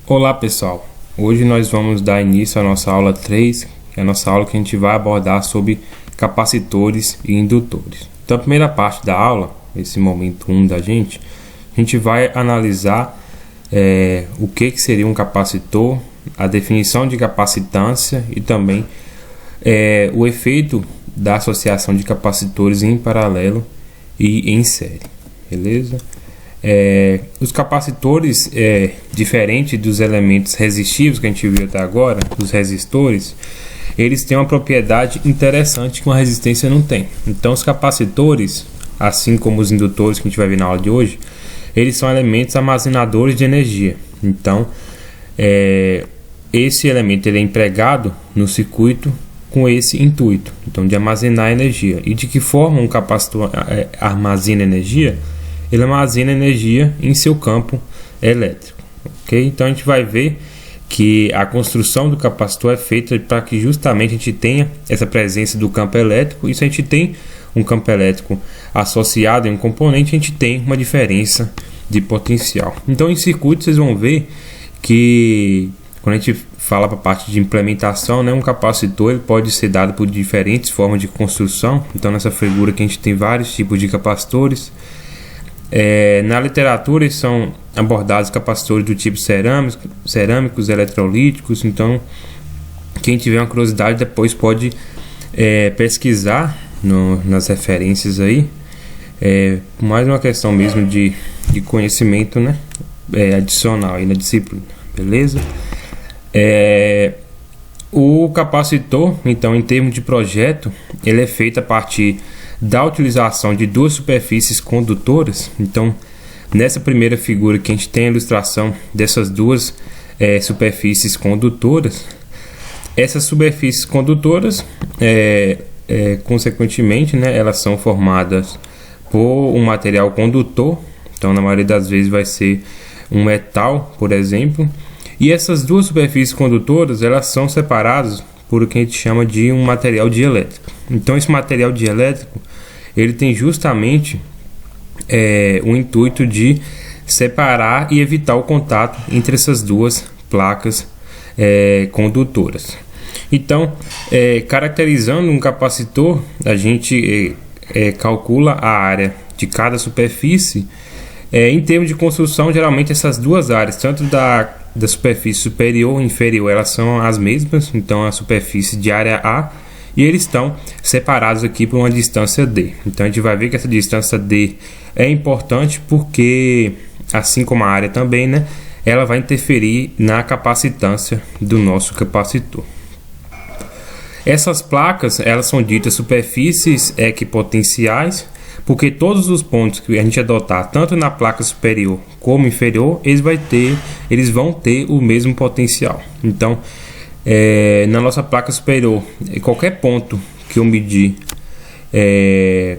Olá pessoal, hoje nós vamos dar início à nossa aula 3, que é a nossa aula que a gente vai abordar sobre capacitores e indutores. Então a primeira parte da aula, esse momento 1 da gente, a gente vai analisar o que seria um capacitor, a definição de capacitância e também o efeito da associação de capacitores em paralelo e em série, beleza? Os capacitores, diferente dos elementos resistivos que a gente viu até agora, os resistores, eles têm uma propriedade interessante que uma resistência não tem. Então os capacitores, assim como os indutores que a gente vai ver na aula de hoje, eles são elementos armazenadores de energia. Então esse elemento ele é empregado no circuito com esse intuito, então de armazenar energia. E de que forma um capacitor armazena energia? Ele armazena energia em seu campo elétrico, ok? Então a gente vai ver que a construção do capacitor é feita para que justamente a gente tenha essa presença do campo elétrico, e se a gente tem um campo elétrico associado em um componente, a gente tem uma diferença de potencial. Então em circuitos vocês vão ver que quando a gente fala para a parte de implementação, um capacitor ele pode ser dado por diferentes formas de construção. Então nessa figura aqui a gente tem vários tipos de capacitores. Na literatura eles são abordados capacitores do tipo cerâmicos, eletrolíticos. Então quem tiver uma curiosidade depois pode pesquisar nas referências aí, mais uma questão mesmo de conhecimento, adicional aí na disciplina, beleza? O capacitor, então, em termos de projeto, ele é feito a partir da utilização de duas superfícies condutoras. Então nessa primeira figura que a gente tem a ilustração dessas duas superfícies condutoras. Essas superfícies condutoras consequentemente elas são formadas por um material condutor. Então na maioria das vezes vai ser um metal, por exemplo, e essas duas superfícies condutoras elas são separadas por o que a gente chama de um material dielétrico. Então esse material dielétrico ele tem justamente o intuito de separar e evitar o contato entre essas duas placas condutoras. Então, caracterizando um capacitor, a gente calcula a área de cada superfície. Em termos de construção, geralmente essas duas áreas, tanto da superfície superior e inferior, elas são as mesmas. Então a superfície de área A, e eles estão separados aqui por uma distância D. Então a gente vai ver que essa distância D é importante porque, assim como a área também, ela vai interferir na capacitância do nosso capacitor. Essas placas elas são ditas superfícies equipotenciais, porque todos os pontos que a gente adotar, tanto na placa superior como inferior, eles vão ter o mesmo potencial. Então, na nossa placa superior, qualquer ponto que eu medir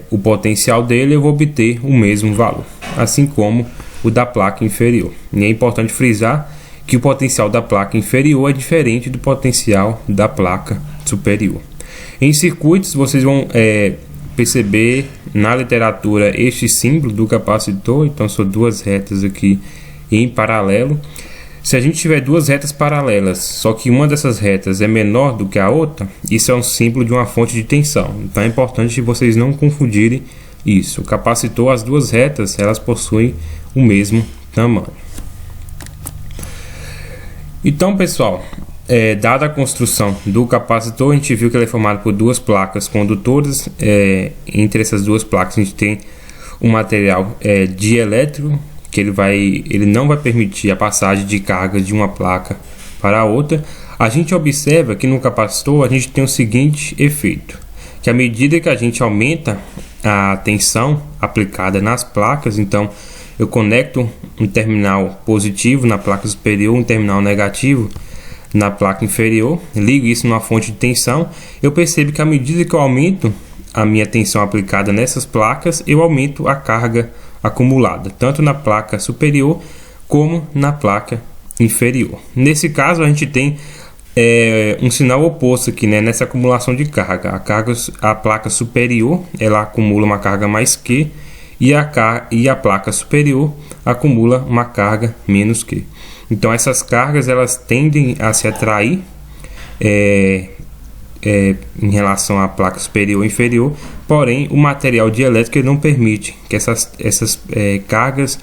o potencial dele, eu vou obter o mesmo valor, assim como o da placa inferior. E é importante frisar que o potencial da placa inferior é diferente do potencial da placa superior. Em circuitos, vocês vão perceber na literatura este símbolo do capacitor. Então são duas retas aqui em paralelo. Se a gente tiver duas retas paralelas, só que uma dessas retas é menor do que a outra, isso é um símbolo de uma fonte de tensão. Então é importante vocês não confundirem isso. O capacitor, as duas retas, elas possuem o mesmo tamanho. Então, pessoal, dada a construção do capacitor, a gente viu que ele é formado por duas placas condutoras. Entre essas duas placas a gente tem um material dielétrico, que ele não vai permitir a passagem de carga de uma placa para a outra. A gente observa que no capacitor a gente tem o seguinte efeito, que à medida que a gente aumenta a tensão aplicada nas placas, então eu conecto um terminal positivo na placa superior, um terminal negativo na placa inferior, ligo isso numa fonte de tensão, eu percebo que à medida que eu aumento a minha tensão aplicada nessas placas, eu aumento a carga acumulada, tanto na placa superior como na placa inferior. Nesse caso a gente tem um sinal oposto aqui, nessa acumulação de carga. A placa superior ela acumula uma carga mais Q, e a placa superior acumula uma carga menos Q. Então essas cargas elas tendem a se atrair em relação à placa superior e inferior, porém o material dielétrico ele não permite que essas cargas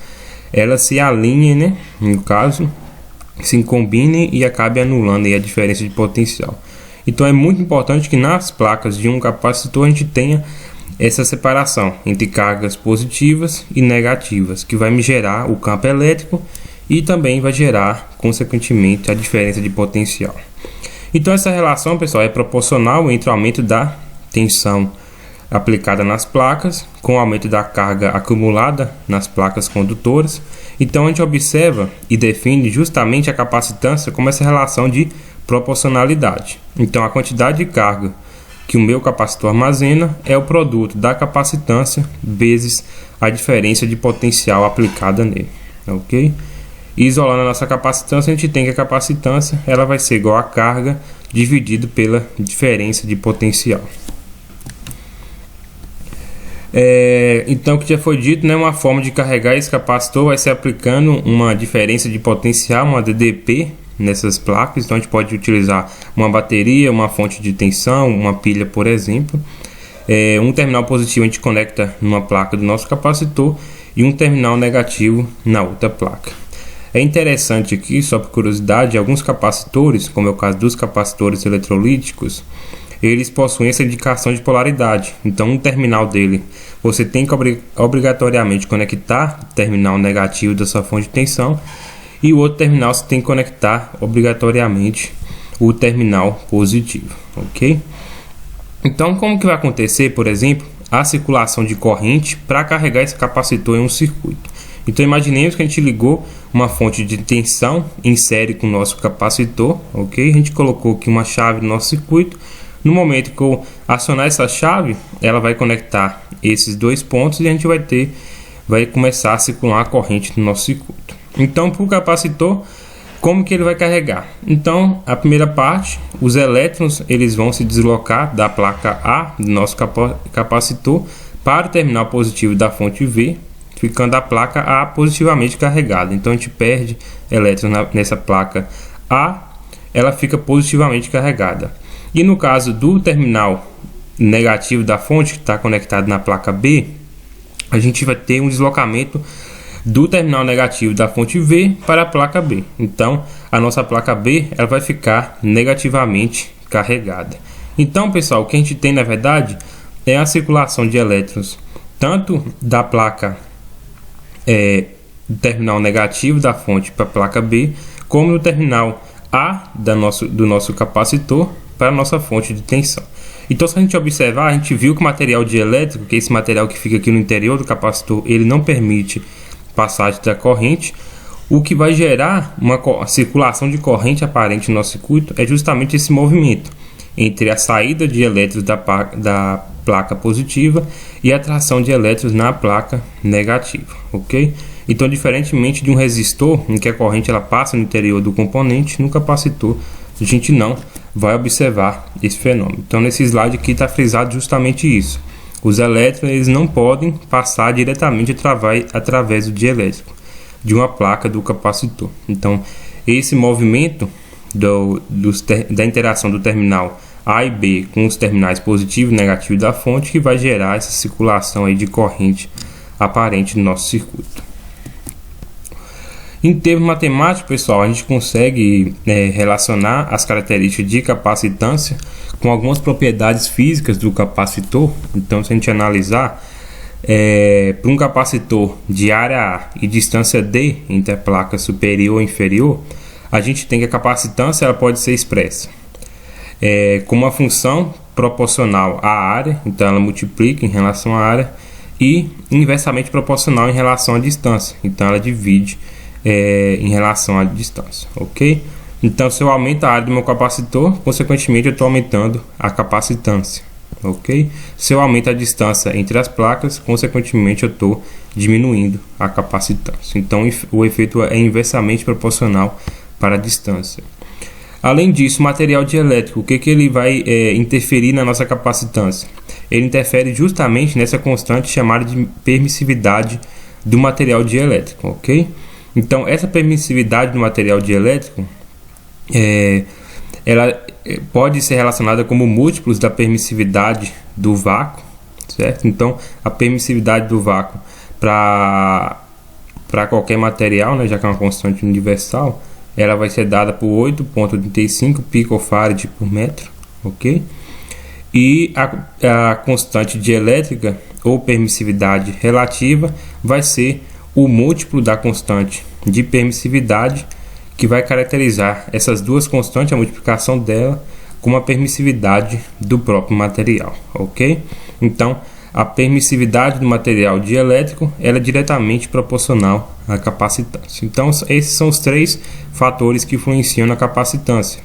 elas se alinhem, né? No caso, se combinem e acabem anulando aí a diferença de potencial. Então é muito importante que nas placas de um capacitor a gente tenha essa separação entre cargas positivas e negativas, que vai me gerar o campo elétrico e também vai gerar, consequentemente, a diferença de potencial. Então essa relação, pessoal, é proporcional entre o aumento da tensão aplicada nas placas com o aumento da carga acumulada nas placas condutoras. Então a gente observa e define justamente a capacitância como essa relação de proporcionalidade. Então a quantidade de carga que o meu capacitor armazena é o produto da capacitância vezes a diferença de potencial aplicada nele, ok? E isolando a nossa capacitância, a gente tem que a capacitância ela vai ser igual a carga dividido pela diferença de potencial. Então, o que já foi dito, né, uma forma de carregar esse capacitor vai ser aplicando uma diferença de potencial, uma DDP, nessas placas. Então a gente pode utilizar uma bateria, uma fonte de tensão, uma pilha, por exemplo. Um terminal positivo a gente conecta numa placa do nosso capacitor e um terminal negativo na outra placa. É interessante aqui, só por curiosidade, alguns capacitores, como é o caso dos capacitores eletrolíticos, eles possuem essa indicação de polaridade. Então um terminal dele você tem que obrigatoriamente conectar o terminal negativo da sua fonte de tensão, e o outro terminal você tem que conectar obrigatoriamente o terminal positivo, ok? Então como que vai acontecer, por exemplo, a circulação de corrente para carregar esse capacitor em um circuito? Então imaginemos que a gente ligou uma fonte de tensão em série com o nosso capacitor, ok? A gente colocou aqui uma chave no nosso circuito. No momento que eu acionar essa chave, ela vai conectar esses dois pontos e a gente vai começar a circular a corrente no nosso circuito. Então, para o capacitor, como que ele vai carregar? Então, a primeira parte, os elétrons eles vão se deslocar da placa A do nosso capacitor para o terminal positivo da fonte V, ficando a placa A positivamente carregada. Então, a gente perde elétrons nessa placa A, ela fica positivamente carregada. E no caso do terminal negativo da fonte, que está conectado na placa B, a gente vai ter um deslocamento do terminal negativo da fonte V para a placa B. Então, a nossa placa B ela vai ficar negativamente carregada. Então, pessoal, o que a gente tem na verdade é a circulação de elétrons tanto da placa do terminal negativo da fonte para a placa B, como no terminal A do nosso capacitor para a nossa fonte de tensão. Então, se a gente observar, a gente viu que o material dielétrico, que é esse material que fica aqui no interior do capacitor, ele não permite passagem da corrente. O que vai gerar uma circulação de corrente aparente no nosso circuito é justamente esse movimento entre a saída de elétrons da placa positiva e a atração de elétrons na placa negativa, ok? Então, diferentemente de um resistor, em que a corrente ela passa no interior do componente, no capacitor a gente não vai observar esse fenômeno. Então, nesse slide aqui está frisado justamente isso. Os elétrons eles não podem passar diretamente através do dielétrico de uma placa do capacitor. Então, esse movimento da interação do terminal A e B com os terminais positivo e negativo da fonte que vai gerar essa circulação aí de corrente aparente no nosso circuito. Em termos matemáticos, pessoal, a gente consegue relacionar as características de capacitância com algumas propriedades físicas do capacitor. Então, se a gente analisar, para um capacitor de área A e distância D entre a placa superior e inferior, a gente tem que a capacitância ela pode ser expressa como uma função proporcional à área, então ela multiplica em relação à área, e inversamente proporcional em relação à distância, então ela divide em relação à distância, ok? Então, se eu aumento a área do meu capacitor, consequentemente eu estou aumentando a capacitância, ok? Se eu aumento a distância entre as placas, consequentemente eu estou diminuindo a capacitância. Então, o efeito é inversamente proporcional para a distância. Além disso, o material dielétrico, o que ele vai interferir na nossa capacitância? Ele interfere justamente nessa constante chamada de permissividade do material dielétrico, ok? Então, essa permissividade do material dielétrico ela pode ser relacionada como múltiplos da permissividade do vácuo, certo? Então, a permissividade do vácuo para qualquer material, né, já que é uma constante universal, ela vai ser dada por 8,35 picofarad por metro, ok? E a constante dielétrica ou permissividade relativa vai ser o múltiplo da constante de permissividade, que vai caracterizar essas duas constantes, a multiplicação dela, com a permissividade do próprio material, ok? Então, a permissividade do material dielétrico ela é diretamente proporcional à capacitância. Então, esses são os três fatores que influenciam na capacitância: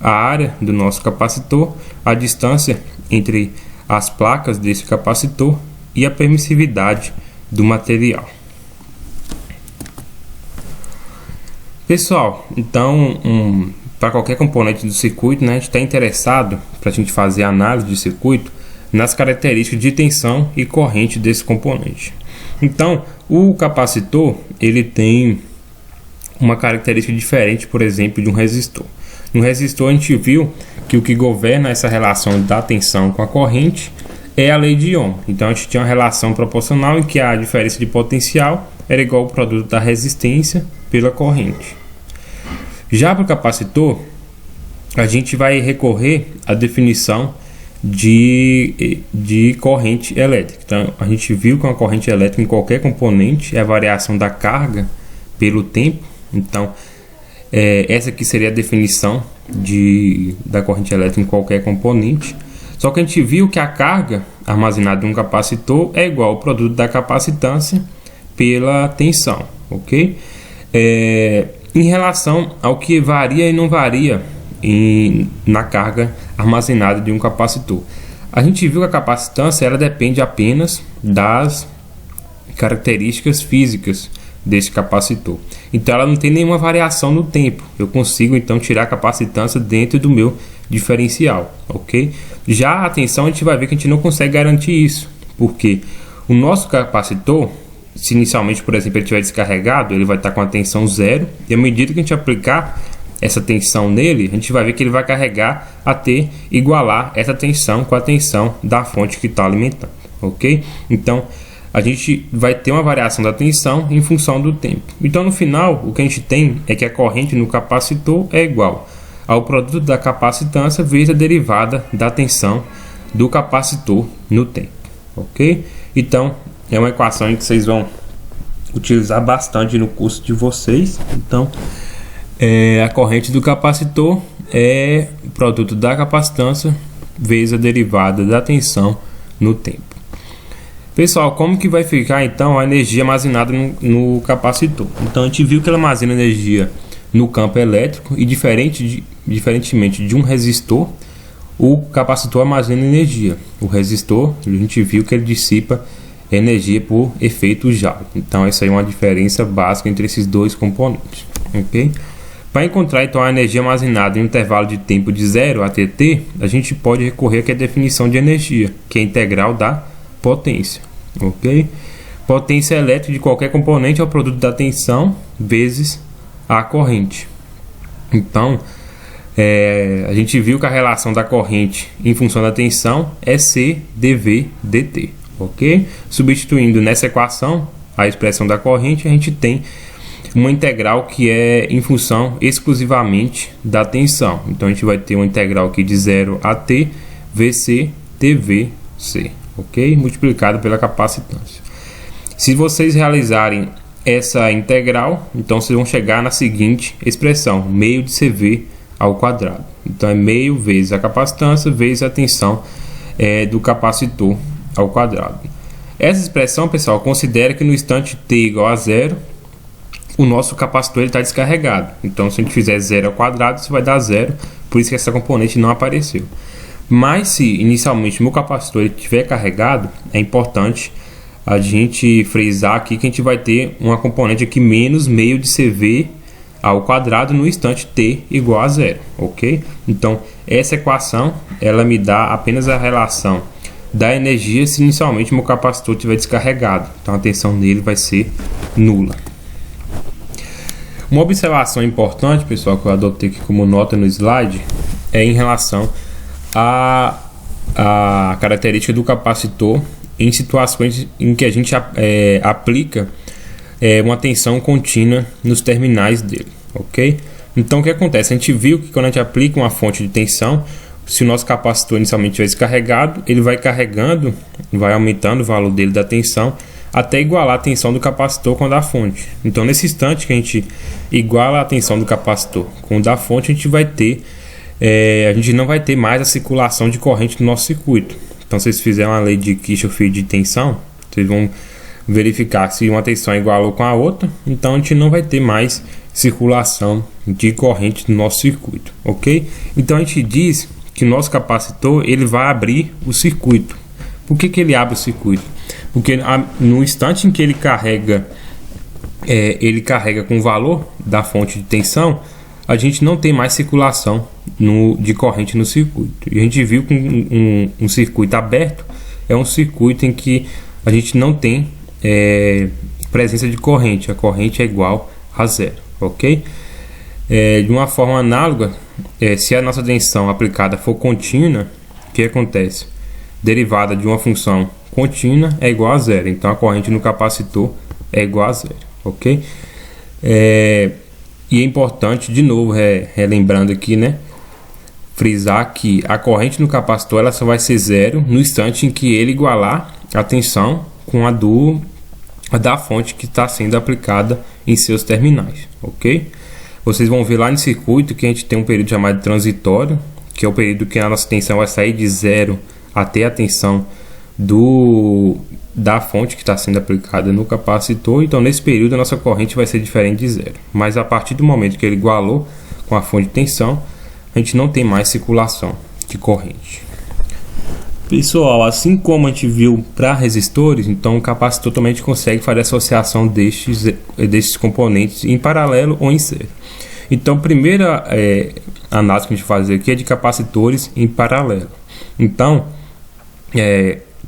a área do nosso capacitor, a distância entre as placas desse capacitor e a permissividade do material. Pessoal, então, para qualquer componente do circuito, né, a gente está interessado, para a gente fazer a análise de circuito, nas características de tensão e corrente desse componente. Então, o capacitor ele tem uma característica diferente, por exemplo, de um resistor. No resistor, a gente viu que o que governa essa relação da tensão com a corrente é a lei de Ohm. Então, a gente tinha uma relação proporcional em que a diferença de potencial era igual ao produto da resistência pela corrente. Já para o capacitor, a gente vai recorrer à definição de corrente elétrica. Então, a gente viu que uma corrente elétrica em qualquer componente é a variação da carga pelo tempo. Então, essa aqui seria a definição da corrente elétrica em qualquer componente. Só que a gente viu que a carga armazenada em um capacitor é igual ao produto da capacitância pela tensão, ok? Em relação ao que varia e não varia na carga armazenada de um capacitor, a gente viu que a capacitância ela depende apenas das características físicas desse capacitor. Então ela não tem nenhuma variação no tempo. Eu consigo então tirar a capacitância dentro do meu diferencial, ok? Já a tensão a gente vai ver que a gente não consegue garantir isso, porque o nosso capacitor, se inicialmente, por exemplo, ele estiver descarregado, ele vai estar com a tensão zero, e à medida que a gente aplicar essa tensão nele, a gente vai ver que ele vai carregar até igualar essa tensão com a tensão da fonte que está alimentando, ok? Então, a gente vai ter uma variação da tensão em função do tempo. Então, no final, o que a gente tem é que a corrente no capacitor é igual ao produto da capacitância vezes a derivada da tensão do capacitor no tempo, ok? Então, é uma equação que vocês vão utilizar bastante no curso de vocês. Então, a corrente do capacitor é o produto da capacitância vezes a derivada da tensão no tempo. Pessoal, como que vai ficar então a energia armazenada no capacitor? Então, a gente viu que ela armazena energia no campo elétrico e diferentemente de um resistor, o capacitor armazena energia. O resistor, a gente viu que ele dissipa energia por efeito Joule. Então, essa aí é uma diferença básica entre esses dois componentes, ok? Para encontrar então a energia armazenada em um intervalo de tempo de 0 até t, a gente pode recorrer aqui à definição de energia, que é a integral da potência, ok? Potência elétrica de qualquer componente é o produto da tensão vezes a corrente. Então, a gente viu que a relação da corrente em função da tensão é C dV dt, ok? Substituindo nessa equação a expressão da corrente, a gente tem uma integral que é em função exclusivamente da tensão. Então, a gente vai ter uma integral aqui de 0 a t Vc dVc, ok? Multiplicado pela capacitância. Se vocês realizarem essa integral, então vocês vão chegar na seguinte expressão: meio de CV ao quadrado. Então é meio vezes a capacitância vezes a tensão do capacitor ao quadrado. Essa expressão, pessoal, considera que no instante t igual a zero, o nosso capacitor está descarregado. Então, se a gente fizer 0 ao quadrado, isso vai dar zero. Por isso que essa componente não apareceu. Mas se inicialmente o meu capacitor estiver carregado, é importante a gente frisar aqui que a gente vai ter uma componente aqui menos meio de CV ao quadrado no instante t igual a zero, ok? Então, essa equação ela me dá apenas a relação da energia se inicialmente o meu capacitor estiver descarregado. Então a tensão nele vai ser nula. Uma observação importante, pessoal, que eu adotei aqui como nota no slide, é em relação à característica do capacitor em situações em que a gente aplica uma tensão contínua nos terminais dele, ok? Então o que acontece? A gente viu que quando a gente aplica uma fonte de tensão, se o nosso capacitor inicialmente estiver descarregado, ele vai carregando, vai aumentando o valor dele da tensão até igualar a tensão do capacitor com a da fonte. Então nesse instante que a gente iguala a tensão do capacitor com a da fonte, a gente vai ter a gente não vai ter mais a circulação de corrente no nosso circuito. Então se vocês fizerem uma lei de Kirchhoff de tensão, vocês vão verificar se uma tensão igualou com a outra, então a gente não vai ter mais circulação de corrente no nosso circuito, ok? Então a gente diz que o nosso capacitor ele vai abrir o circuito. Por que ele abre o circuito? Porque no instante em que ele carrega com o valor da fonte de tensão, a gente não tem mais circulação de corrente no circuito. E a gente viu que um circuito aberto é um circuito em que a gente não tem presença de corrente. A corrente é igual a zero, ok? De uma forma análoga, se a nossa tensão aplicada for contínua, o que acontece? Derivada de uma função contínua é igual a zero. Então a corrente no capacitor é igual a zero, ok? E é importante, de novo, relembrando aqui, né, frisar que a corrente no capacitor ela só vai ser zero no instante em que ele igualar a tensão com a da fonte que está sendo aplicada em seus terminais, ok? Vocês vão ver lá no circuito que a gente tem um período chamado de transitório, que é o período que a nossa tensão vai sair de zero até a tensão da fonte que está sendo aplicada no capacitor. Então nesse período a nossa corrente vai ser diferente de zero, mas a partir do momento que ele igualou com a fonte de tensão, a gente não tem mais circulação de corrente. Pessoal, assim como a gente viu para resistores, então o capacitor também a gente consegue fazer a associação destes componentes em paralelo ou em série. Então a primeira análise que a gente vai fazer aqui é de capacitores em paralelo. Então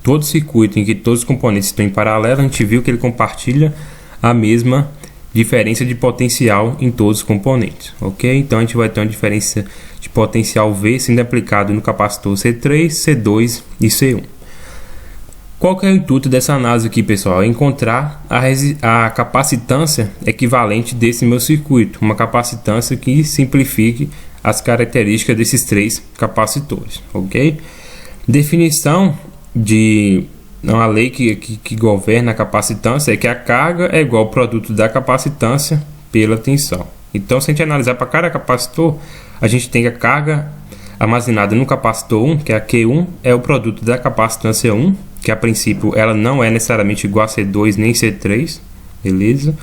todo circuito em que todos os componentes estão em paralelo, a gente viu que ele compartilha a mesma diferença de potencial em todos os componentes, ok? Então a gente vai ter uma diferença de potencial V sendo aplicado no capacitor C3, C2 e C1. Qual que é o intuito dessa análise aqui, pessoal? É encontrar a capacitância equivalente desse meu circuito, uma capacitância que simplifique as características desses três capacitores, ok? Definição de uma lei que governa a capacitância é que a carga é igual ao produto da capacitância pela tensão. Então, se a gente analisar para cada capacitor, a gente tem a carga armazenada no capacitor 1, que é a Q1, é o produto da capacitância 1, que a princípio ela não é necessariamente igual a C2 nem C3, beleza?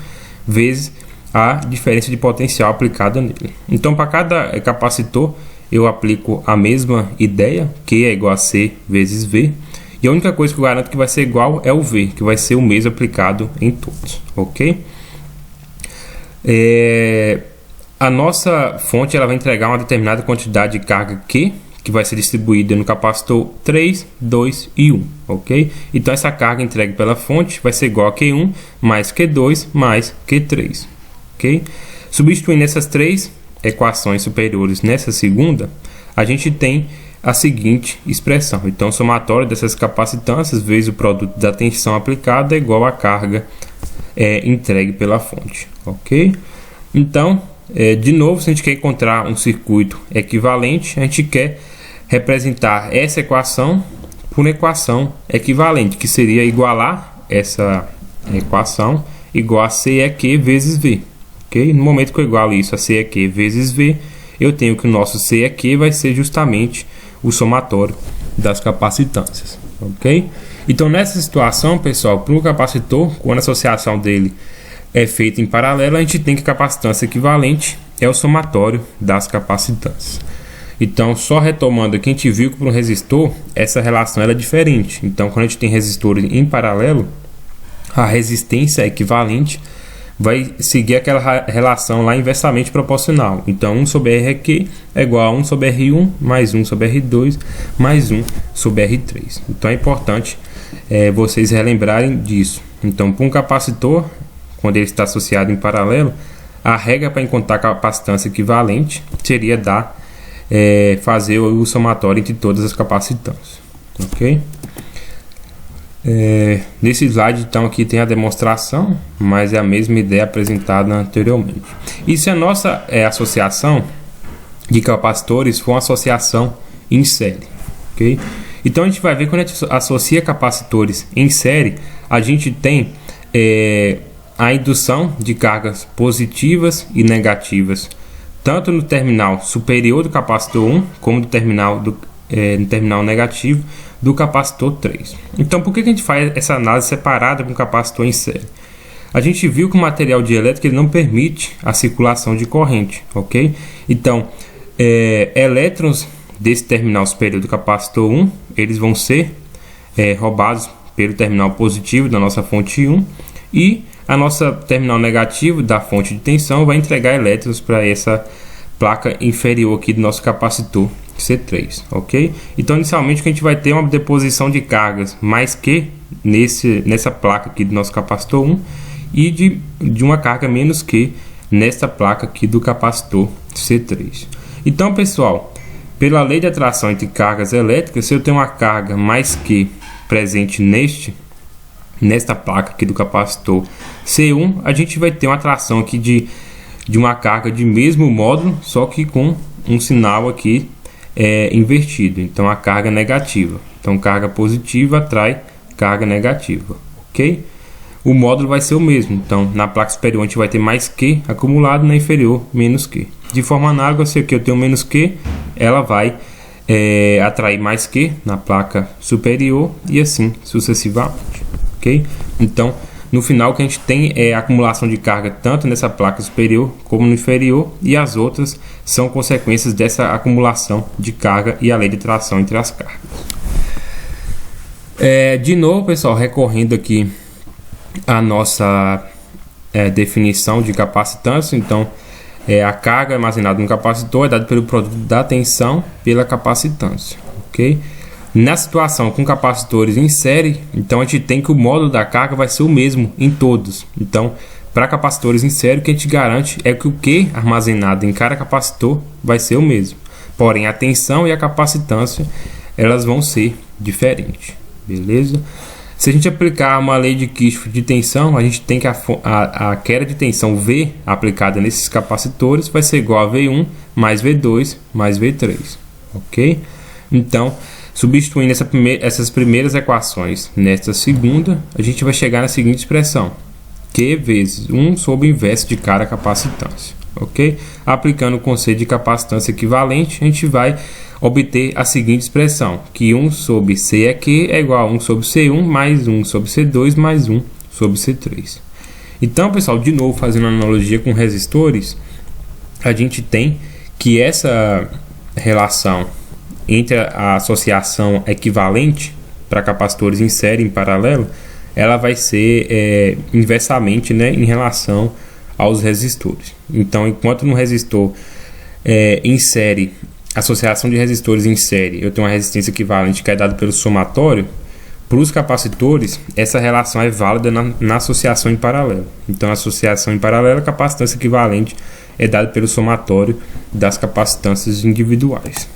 Vezes a diferença de potencial aplicada nele. Então, para cada capacitor, eu aplico a mesma ideia, Q é igual a C vezes V. E a única coisa que eu garanto que vai ser igual é o V, que vai ser o mesmo aplicado em todos, ok? A nossa fonte ela vai entregar uma determinada quantidade de carga Q, que vai ser distribuída no capacitor 3, 2 e 1, ok? Então essa carga entregue pela fonte vai ser igual a Q1 mais Q2 mais Q3, ok? Substituindo essas três equações superiores nessa segunda, a gente tem a seguinte expressão. Então, o somatório dessas capacitâncias vezes o produto da tensão aplicada é igual à carga entregue pela fonte, ok? Então, de novo, se a gente quer encontrar um circuito equivalente, a gente quer representar essa equação por uma equação equivalente, que seria igualar essa equação igual a C é Q vezes V, ok? No momento que eu igualo isso a C é Q vezes V, eu tenho que o nosso C é Q vai ser justamente o somatório das capacitâncias, ok? Então nessa situação, pessoal, para o capacitor, quando a associação dele é feita em paralelo, a gente tem que a capacitância equivalente é o somatório das capacitâncias. Então, só retomando aqui, a gente viu que para um resistor essa relação é diferente. Então, quando a gente tem resistores em paralelo, a resistência equivalente vai seguir aquela relação lá inversamente proporcional. Então 1 sobre R aqui é igual a 1 sobre R1 mais 1 sobre R2 mais 1 sobre R3. Então é importante vocês relembrarem disso. Então, para um capacitor, quando ele está associado em paralelo, a regra para encontrar a capacitância equivalente seria fazer o somatório entre todas as capacitâncias. Ok? Nesse slide, então, aqui tem a demonstração, mas é a mesma ideia apresentada anteriormente. E se a nossa associação de capacitores for uma associação em série, ok? Então a gente vai ver quando a gente associa capacitores em série, a gente tem a indução de cargas positivas e negativas, tanto no terminal superior do capacitor 1, como no terminal negativo do capacitor 3. Então, por que a gente faz essa análise separada com o capacitor em série? A gente viu que o material dielétrico ele não permite a circulação de corrente, ok? Então, elétrons desse terminal superior do capacitor 1, eles vão ser roubados pelo terminal positivo da nossa fonte 1, e a nossa terminal negativo da fonte de tensão vai entregar elétrons para essa placa inferior aqui do nosso capacitor C3, ok? Então, inicialmente, a gente vai ter uma deposição de cargas mais Q nessa placa aqui do nosso capacitor 1 e de uma carga menos Q nesta placa aqui do capacitor C3. Então, pessoal, pela lei de atração entre cargas elétricas, se eu tenho uma carga mais Q presente nesta placa aqui do capacitor C1, a gente vai ter uma atração aqui de uma carga de mesmo módulo, só que com um sinal aqui invertido. Então a carga negativa. Então carga positiva atrai carga negativa, ok? O módulo vai ser o mesmo. Então na placa superior a gente vai ter mais Q acumulado, na inferior menos Q. De forma análoga, se aqui eu tenho menos Q, ela vai atrair mais Q na placa superior e assim sucessivamente, ok? Então no final o que a gente tem é a acumulação de carga tanto nessa placa superior como no inferior, e as outras são consequências dessa acumulação de carga e a lei de atração entre as cargas. De novo, pessoal, recorrendo aqui à nossa definição de capacitância. Então a carga armazenada no capacitor é dada pelo produto da tensão pela capacitância, ok? Na situação com capacitores em série, então a gente tem que o módulo da carga vai ser o mesmo em todos. Então, para capacitores em série, o que a gente garante é que o Q armazenado em cada capacitor vai ser o mesmo. Porém, a tensão e a capacitância, elas vão ser diferentes, beleza? Se a gente aplicar uma lei de Kirchhoff de tensão, a gente tem que a queda de tensão V aplicada nesses capacitores vai ser igual a V1 mais V2 mais V3, ok? Então, substituindo essas primeiras equações nesta segunda, a gente vai chegar na seguinte expressão: Q vezes 1 sobre o inverso de cada capacitância, ok? Aplicando o conceito de capacitância equivalente, a gente vai obter a seguinte expressão, que 1 sobre C é Q é igual a 1 sobre C1 mais 1 sobre C2 mais 1 sobre C3. Então, pessoal, de novo, fazendo analogia com resistores, a gente tem que essa relação entre a associação equivalente para capacitores em série em paralelo, ela vai ser inversamente, né, em relação aos resistores. Então, enquanto no resistor em série, associação de resistores em série, eu tenho uma resistência equivalente que é dada pelo somatório, para os capacitores essa relação é válida na associação em paralelo. Então, a associação em paralelo, a capacitância equivalente é dada pelo somatório das capacitâncias individuais.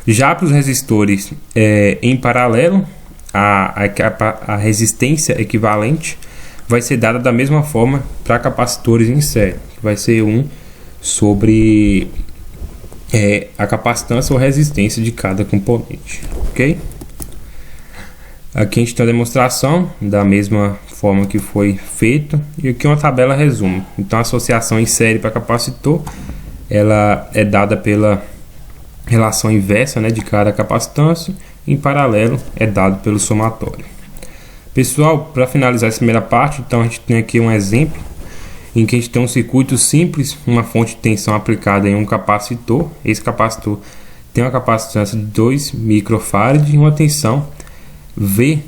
Já para os resistores em paralelo, a resistência equivalente vai ser dada da mesma forma para capacitores em série, que vai ser 1 sobre a capacitância ou resistência de cada componente, ok? Aqui a gente tem a demonstração da mesma forma que foi feito, e aqui uma tabela resumo. Então a associação em série para capacitor, ela é dada pela relação inversa, né, de cada capacitância. Em paralelo é dado pelo somatório. Pessoal, para finalizar essa primeira parte, então a gente tem aqui um exemplo em que a gente tem um circuito simples, uma fonte de tensão aplicada em um capacitor. Esse capacitor tem uma capacitância de 2 microfarad e uma tensão V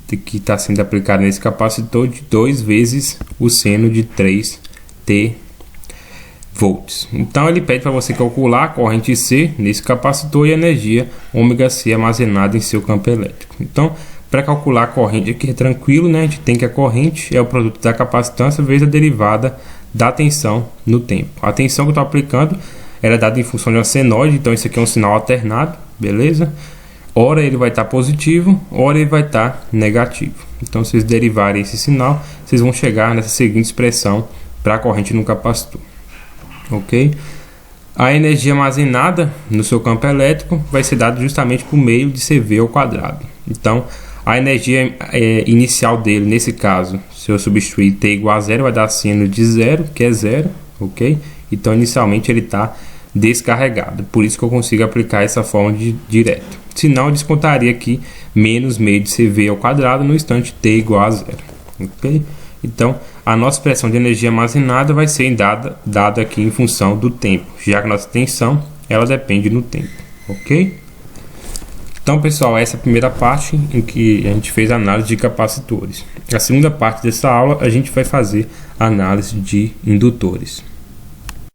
que está sendo aplicada nesse capacitor de 2 vezes o seno de 3t volts. Então ele pede para você calcular a corrente C nesse capacitor e a energia ômega C armazenada em seu campo elétrico. Então, para calcular a corrente aqui é tranquilo, né? A gente tem que a corrente é o produto da capacitância vezes a derivada da tensão no tempo. A tensão que eu estou aplicando era dada em função de uma senoide, então isso aqui é um sinal alternado, beleza? Ora ele vai estar positivo, ora ele vai estar negativo. Então, se vocês derivarem esse sinal, vocês vão chegar nessa seguinte expressão para a corrente no capacitor. Ok? A energia armazenada no seu campo elétrico vai ser dada justamente por meio de CV ao quadrado. Então, a energia inicial dele, nesse caso, se eu substituir t igual a zero, vai dar seno de zero, que é zero, ok? Então, inicialmente ele está descarregado. Por isso que eu consigo aplicar essa forma de direto. Senão, eu descontaria aqui menos meio de CV ao quadrado no instante t igual a zero, ok? Então, a nossa expressão de energia armazenada vai ser dada aqui em função do tempo, já que a nossa tensão ela depende do tempo, ok? Então, pessoal, essa é a primeira parte em que a gente fez a análise de capacitores. A segunda parte dessa aula a gente vai fazer a análise de indutores.